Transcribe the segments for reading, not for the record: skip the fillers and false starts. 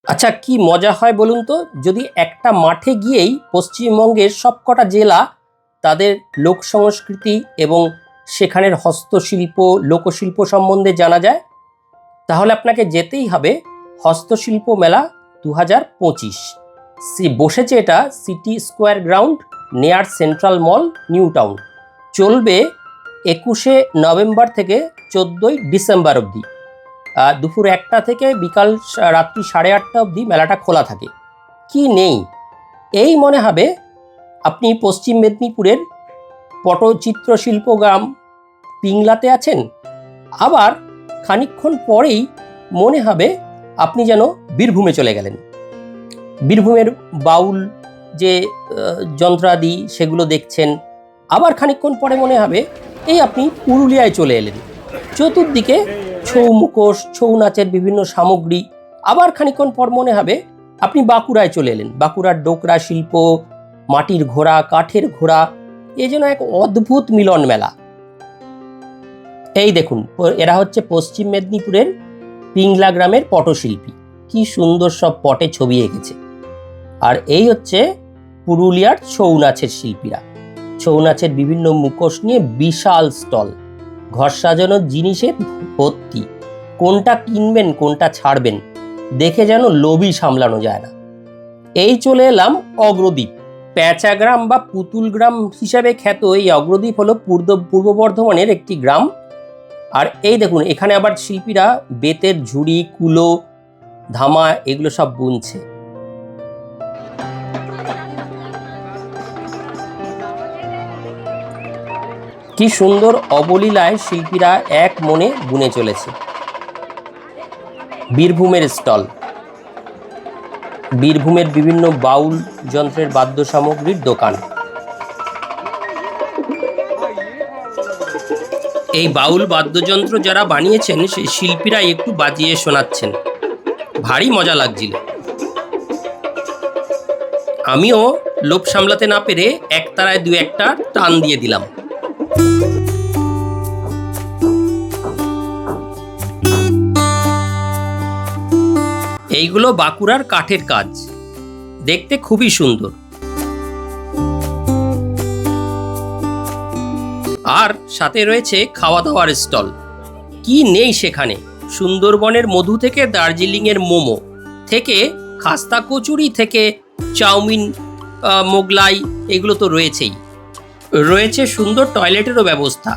আচ্ছা, কি মজা হয় বলুন তো, যদি একটা মাঠে গিয়েই পশ্চিমবঙ্গের সবকটা জেলা তাদের লোক সংস্কৃতি এবং সেখানের হস্তশিল্প লোকশিল্প সম্বন্ধে জানা যায়। তাহলে আপনাকে যেতেই হবে হস্তশিল্প মেলা 2025। বসেছে এটা City Square Ground near Central Mall, New Town. চলবে 21শে নভেম্বর থেকে 14ই ডিসেম্বর অবধি। দুপুর 1টা থেকে বিকাল রাত্রি 8:30 অবধি মেলাটা খোলা থাকে। কি নেই, এই মনে হবে আপনি পশ্চিম মেদিনীপুরের পটচিত্র শিল্পগ্রাম পিংলাতে আছেন। আবার খানিকক্ষণ পরেই মনে হবে আপনি যেন বীরভূমে চলে গেলেন। বীরভূমের বাউল যে যন্ত্রাদি সেগুলো দেখছেন। আবার খানিকক্ষণ পরে মনে হবে এই আপনি পুরুলিয়ায় চলে এলেন। চতুর্দিকে ছৌ মুখোশ, ছৌ নাচের বিভিন্ন সামগ্রী। আবার খানিকক্ষণ পর মনে হবে আপনি বাঁকুড়ায় চলে এলেন। বাঁকুড়ার ডোকরা শিল্প, মাটির ঘোড়া, কাঠের ঘোড়া, এই যেন এক অদ্ভুত মিলন মেলা। এই দেখুন, এরা হচ্ছে পশ্চিম মেদিনীপুরের পিংলা গ্রামের পটশিল্পী। কি সুন্দর সব পটে ছবি এঁকেছে। আর এই হচ্ছে পুরুলিয়ার ছৌ নাচের শিল্পীরা। ছৌ নাচের বিভিন্ন মুখোশ নিয়ে বিশাল স্টল, ঘর সাজানোর জিনিসে ভর্তি। কোনটা কিনবেন কোনটা ছাড়বেন দেখে যেন লোভই সামলানো যায় না। এই চলে এলাম অগ্রদ্বীপ। প্যাঁচাগ্রাম বা পুতুল গ্রাম হিসাবে খ্যাত এই অগ্রদ্বীপ হলো পূর্ব বর্ধমানের একটি গ্রাম। আর এই দেখুন, এখানে আবার শিল্পীরা বেতের ঝুড়ি, কুলো, ধামা এগুলো সব বুনছে। কি সুন্দর অবলীলায় শিল্পীরা এক মনে বুনে চলেছে। বীরভূমের স্টল, বীরভূমের বিভিন্ন বাউল যন্ত্রের বাদ্য সামগ্রীর দোকান। এই বাউল বাদ্যযন্ত্র যারা বানিয়েছেন সেই শিল্পীরা একটু বাজিয়ে শোনাচ্ছেন, ভারী মজা লাগছিল। আমিও লোভ সামলাতে না পেরে একতারায় দু একটা টান দিয়ে দিলাম। এইগুলো বাঁকুড়ার কাঠের কাজ, দেখতে খুবই সুন্দর। আর সাথে রয়েছে খাওয়া দাওয়ার স্টল। কি নেই সেখানে! সুন্দরবনের মধু থেকে দার্জিলিংয়ের মোমো থেকে খাস্তা কচুরি থেকে চাউমিন, মোগলাই, এগুলো তো রয়েছেই। রয়েছে সুন্দর টয়লেটেরও ব্যবস্থা।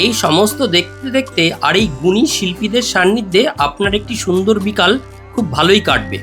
এই সমস্ত দেখতে দেখতে আর এই গুণী শিল্পীদের সান্নিধ্যে আপনার একটি সুন্দর বিকাল খুব ভালোই কাটবে।